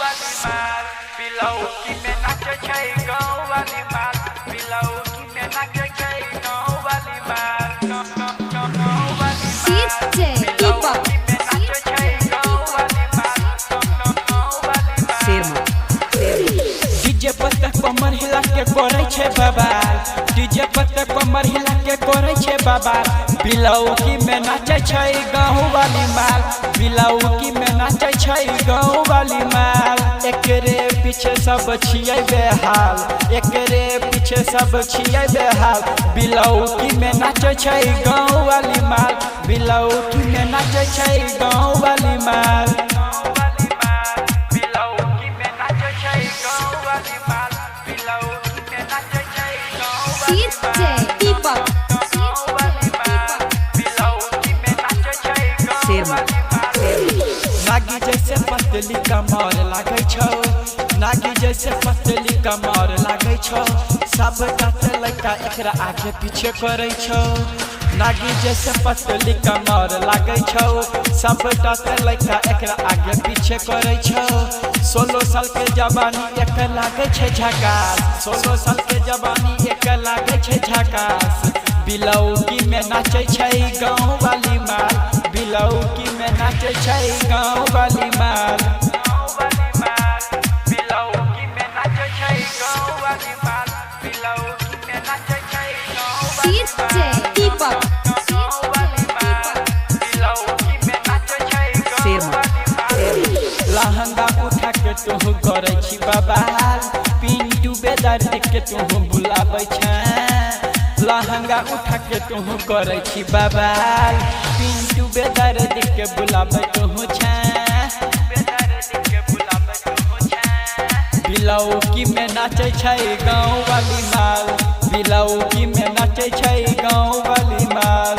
वाली माल बिलौकी में नाचे छै गाँव वाली माल बिलौकी में नाचे छै गाँव वाली माल गाँव वाली बिलौकी में नाचे छै गाँव वाली माल गाँव वाली डीजे पर कमर हिला के करे छे बाबा डीजे पर कमर हिला के करे छे बाबा बिलौकी में नाचे छै गाँव वाली माल बिलौकी में नाचे छै गाँव वाली माल एकरे पीछे सब छियै बेहाल एकरे पीछे सब छियै बेहाल बिलौकी में नाचे छै गाँव वाली माल बिलौकी में नाचे छै गाँव वाली माल नागी जैसे पतली कमर लागे छौ नागी जैसे पतली कमर लागे छौ सब लड़का एकरा आगे पीछे करे छौ नागी जैसे पतली कमर लागे छौ सब लड़का एकरा आगे पीछे करे छौ 16 साल के जवानी एक लागे छे झकास 16 साल के जवानी एक लागे छे झकास बिलौकी में नाचे छै गाँव वाली माल बिलौकी में नाचे छै गाँव वाली माल बिलौकी में नाचे छै गाँव वाली माल बिलौकी में नाचे छै गाँव वाली लहंगा उठा के तू करे छी बबाल पिंटू बेदर के तू बुलाबै छै लहंगा उठा के तू करे छी बबाल पिंटू बेदर के बुलाबै तू छै बिलौकी में नाचे छै गाँव वाली माल बिलौकी में नाचे छै गाँव वाली माल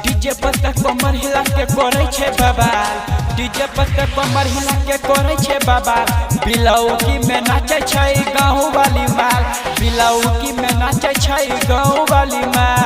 डीजे पर कमर हिला के करे छे बबाल डीजे पर कमर हिला के करे छे बबाल बिलौकी में नाचे छै गाँव वाली माल बिलौकी में नाचे छै गाँव वाली माल।